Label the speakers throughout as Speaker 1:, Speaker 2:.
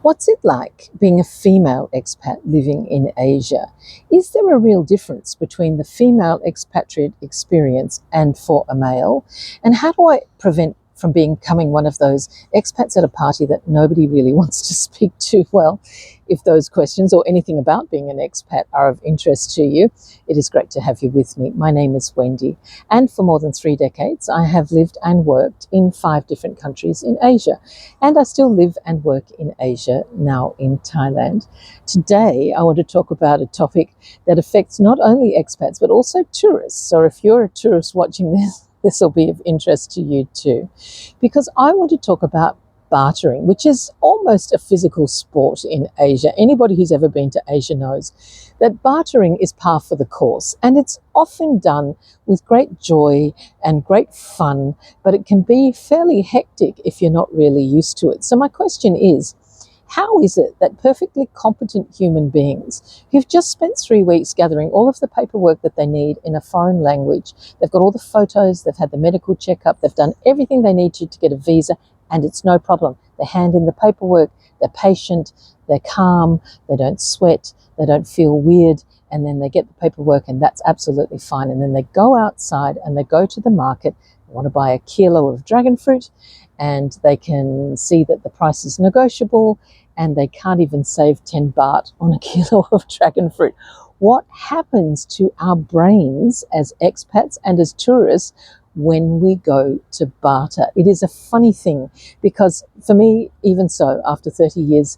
Speaker 1: What's it like being a female expat living in Asia? Is there a real difference between the female expatriate experience and for a male? And how do I prevent from becoming one of those expats at a party that nobody really wants to speak to? Well, if those questions or anything about being an expat are of interest to you, it is great to have you with me. My name is Wendy, and for more than 3 decades, I have lived and worked in 5 different countries in Asia. And I still live and work in Asia, now in Thailand. Today, I want to talk about a topic that affects not only expats, but also tourists. So if you're a tourist watching this, this will be of interest to you too. Because I want to talk about bartering, which is almost a physical sport in Asia. Anybody who's ever been to Asia knows that bartering is par for the course, and it's often done with great joy and great fun, but it can be fairly hectic if you're not really used to it. So my question is, how is it that perfectly competent human beings who've just spent 3 weeks gathering all of the paperwork that they need in a foreign language, they've got all the photos, they've had the medical checkup, they've done everything they need to get a visa, and it's no problem. They hand in the paperwork, they're patient, they're calm, they don't sweat, they don't feel weird, and then they get the paperwork and that's absolutely fine. And then they go outside and they go to the market, they want to buy a kilo of dragon fruit, and they can see that the price is negotiable, and they can't even save 10 baht on a kilo of dragon fruit. What happens to our brains as expats and as tourists when we go to barter? It is a funny thing, because for me, even so, after 30 years,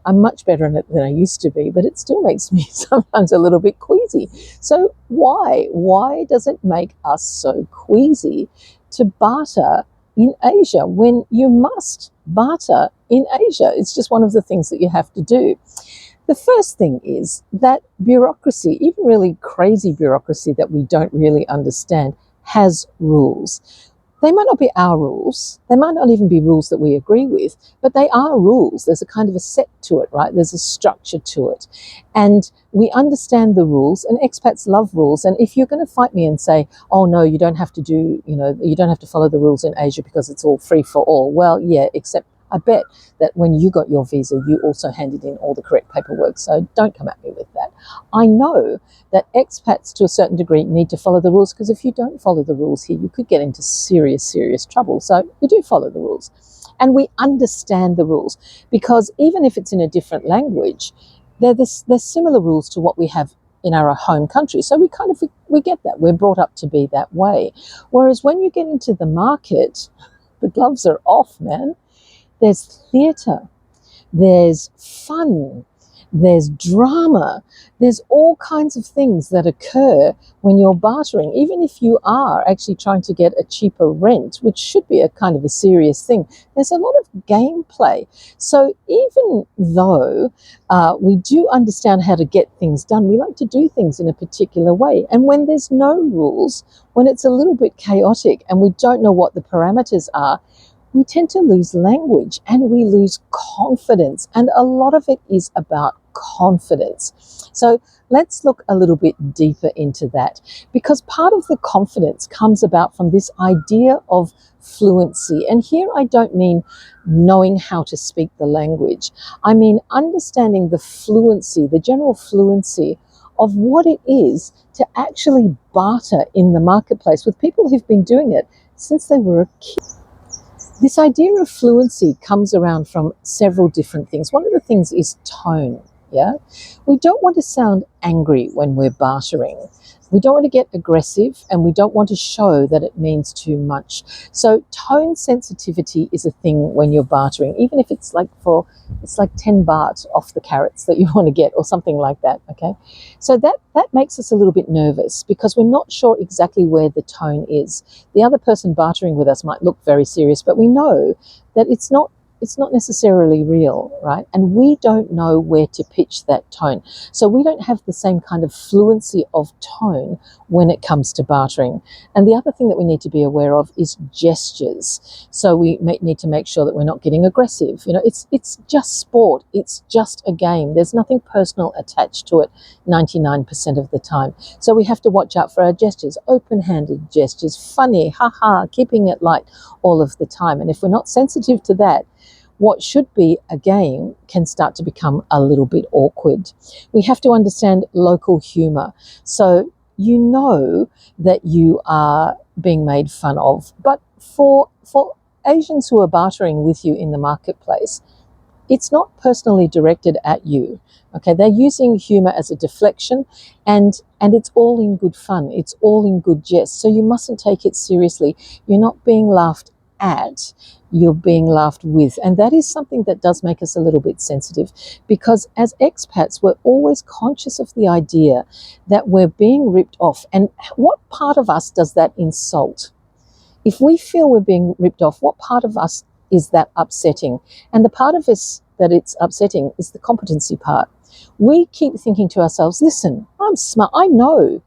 Speaker 1: I'm much better in it than I used to be, but it still makes me sometimes a little bit queasy. So why? Why does it make us so queasy to barter in Asia when you must barter in Asia? It's just one of the things that you have to do. The first thing is that bureaucracy, even really crazy bureaucracy that we don't really understand, has rules. They might not be our rules. They might not even be rules that we agree with, but they are rules. There's a kind of a set to it, right? There's a structure to it. And we understand the rules, and expats love rules. And if you're going to fight me and say, oh no, you don't have to you don't have to follow the rules in Asia because it's all free for all. Well, yeah, except I bet that when you got your visa, you also handed in all the correct paperwork. So don't come at me with that. I know that expats to a certain degree need to follow the rules, because if you don't follow the rules here, you could get into serious, serious trouble. So you do follow the rules. And we understand the rules, because even if it's in a different language, there's similar rules to what we have in our home country. So we get that. We're brought up to be that way. Whereas when you get into the market, the gloves are off, man. There's theatre, there's fun, there's drama, there's all kinds of things that occur when you're bartering, even if you are actually trying to get a cheaper rent, which should be a kind of a serious thing. There's a lot of gameplay. So even though we do understand how to get things done, we like to do things in a particular way. And when there's no rules, when it's a little bit chaotic and we don't know what the parameters are, we tend to lose language and we lose confidence. And a lot of it is about confidence. So let's look a little bit deeper into that, because part of the confidence comes about from this idea of fluency. And here I don't mean knowing how to speak the language. I mean understanding the fluency, the general fluency of what it is to actually barter in the marketplace with people who've been doing it since they were a kid. This idea of fluency comes around from several different things. One of the things is tone. Yeah, we don't want to sound angry when we're bartering. We don't want to get aggressive, and we don't want to show that it means too much. So tone sensitivity is a thing when you're bartering, even if it's like 10 baht off the carrots that you want to get or something like that. Okay, so that makes us a little bit nervous, because we're not sure exactly where the tone is. The other person bartering with us might look very serious, but we know that it's not necessarily real, right? And we don't know where to pitch that tone. So we don't have the same kind of fluency of tone when it comes to bartering. And the other thing that we need to be aware of is gestures. So we need to make sure that we're not getting aggressive. It's just sport. It's just a game. There's nothing personal attached to it 99% of the time. So we have to watch out for our gestures, open-handed gestures, funny, haha, keeping it light all of the time. And if we're not sensitive to that, what should be a game can start to become a little bit awkward. We have to understand local humour. So you know that you are being made fun of, but for Asians who are bartering with you in the marketplace, it's not personally directed at you. Okay, they're using humor as a deflection, and it's all in good fun. It's all in good jest. So you mustn't take it seriously. You're not being laughed at, you're being laughed with. And that is something that does make us a little bit sensitive, because as expats, we're always conscious of the idea that we're being ripped off. And what part of us does that insult? If we feel we're being ripped off, what part of us is that upsetting? And the part of us that it's upsetting is the competency part. We keep thinking to ourselves, listen, I'm smart. I know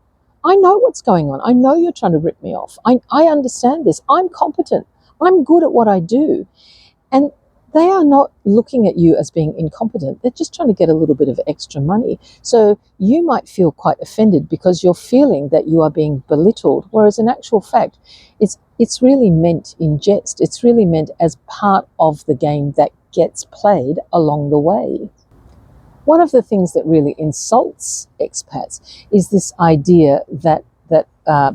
Speaker 1: what's going on. I know you're trying to rip me off. I understand this. I'm competent. I'm good at what I do. And they are not looking at you as being incompetent. They're just trying to get a little bit of extra money. So you might feel quite offended because you're feeling that you are being belittled, whereas in actual fact, it's really meant in jest. It's really meant as part of the game that gets played along the way. One of the things that really insults expats is this idea that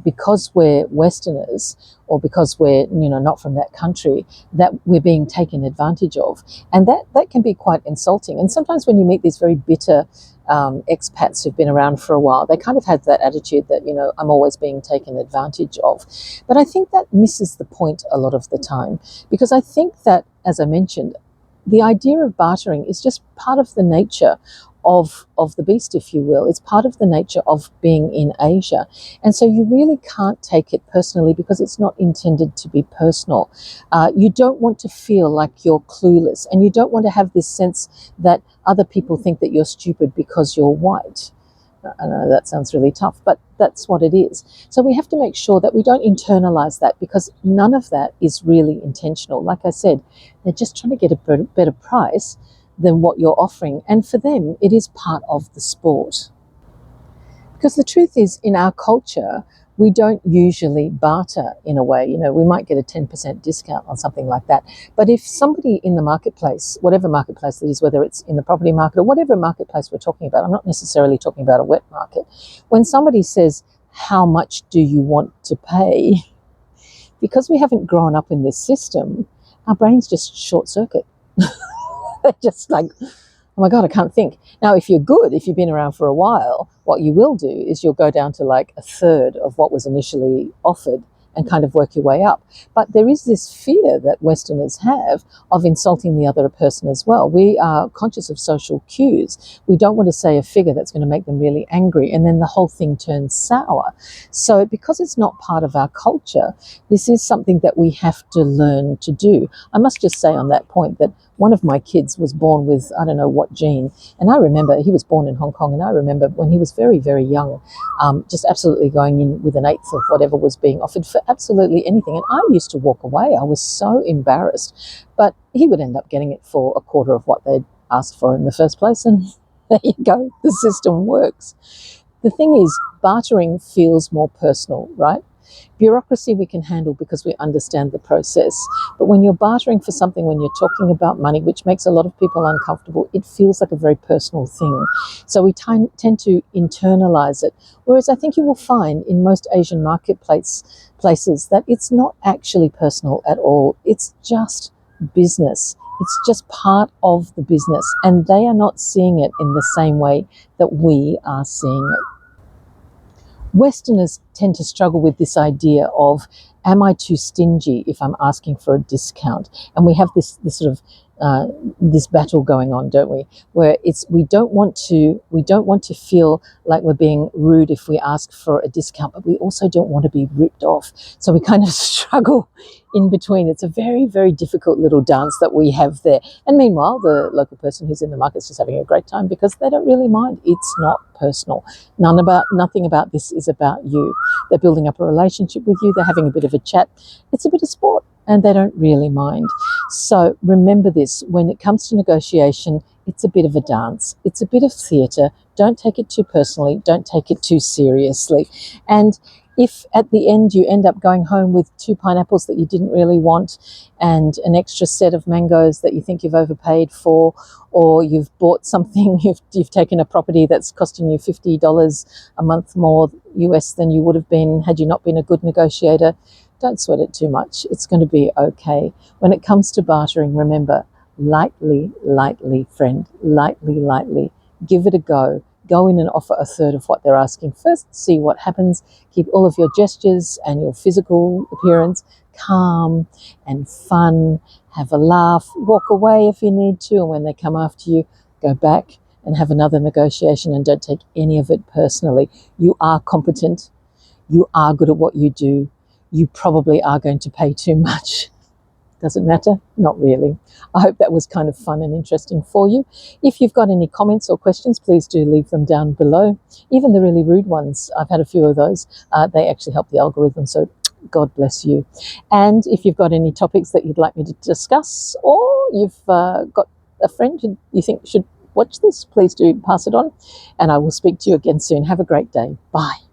Speaker 1: because we're Westerners, or because we're not from that country, that we're being taken advantage of, and that can be quite insulting. And sometimes when you meet these very bitter expats who've been around for a while, they kind of have that attitude that I'm always being taken advantage of. But I think that misses the point a lot of the time, because I think that, as I mentioned, the idea of bartering is just part of the nature of the beast, if you will. It's part of the nature of being in Asia. And so you really can't take it personally, because it's not intended to be personal. You don't want to feel like you're clueless, and you don't want to have this sense that other people think that you're stupid because you're white. I know that sounds really tough, but that's what it is. So we have to make sure that we don't internalize that, because none of that is really intentional. Like I said, they're just trying to get a better price than what you're offering. And for them, it is part of the sport. Because the truth is, in our culture, we don't usually barter in a way. We might get a 10% discount on something like that. But if somebody in the marketplace, whatever marketplace it is, whether it's in the property market or whatever marketplace we're talking about, I'm not necessarily talking about a wet market. When somebody says, how much do you want to pay? Because we haven't grown up in this system, our brains just short circuit. They're just like, oh my God, I can't think. Now, if you're good, if you've been around for a while, what you will do is you'll go down to like a third of what was initially offered and kind of work your way up. But there is this fear that Westerners have of insulting the other person as well. We are conscious of social cues. We don't want to say a figure that's going to make them really angry, and then the whole thing turns sour. So because it's not part of our culture, this is something that we have to learn to do. I must just say on that point that one of my kids was born with, I don't know what gene. And I remember, he was born in Hong Kong, and I remember when he was very, very young, just absolutely going in with an eighth of whatever was being offered for absolutely anything. And I used to walk away. I was so embarrassed. But he would end up getting it for a quarter of what they'd asked for in the first place. And there you go, the system works. The thing is, bartering feels more personal, right? Bureaucracy we can handle because we understand the process. But when you're bartering for something, when you're talking about money, which makes a lot of people uncomfortable, it feels like a very personal thing. So we tend to internalize it. Whereas I think you will find in most Asian places that it's not actually personal at all. It's just business. It's just part of the business. And they are not seeing it in the same way that we are seeing it. Westerners tend to struggle with this idea of, am I too stingy if I'm asking for a discount? And we have this sort of this battle going on, don't we? Where we don't want to feel like we're being rude if we ask for a discount, but we also don't want to be ripped off. So we kind of struggle in between. It's a very, very difficult little dance that we have there. And meanwhile, the local person who's in the market is just having a great time because they don't really mind. It's not personal. Nothing about this is about you. They're building up a relationship with you. They're having a bit of a chat. It's a bit of sport, and they don't really mind. So remember this, when it comes to negotiation, it's a bit of a dance. It's a bit of theatre. Don't take it too personally. Don't take it too seriously. And If at the end you end up going home with 2 pineapples that you didn't really want and an extra set of mangoes that you think you've overpaid for, or you've bought something, you've taken a property that's costing you $50 a month more US than you would have been had you not been a good negotiator, don't sweat it too much. It's going to be okay. When it comes to bartering, remember, lightly, lightly, friend, lightly, lightly. Give it a go. Go in and offer a third of what they're asking first, see what happens. Keep all of your gestures and your physical appearance calm and fun. Have a laugh. Walk away if you need to. And when they come after you, go back and have another negotiation, and don't take any of it personally. You are competent. You are good at what you do. You probably are going to pay too much. Does it matter? Not really. I hope that was kind of fun and interesting for you. If you've got any comments or questions, please do leave them down below. Even the really rude ones, I've had a few of those. They actually help the algorithm, so God bless you. And if you've got any topics that you'd like me to discuss, or you've got a friend who you think should watch this, please do pass it on. And I will speak to you again soon. Have a great day. Bye.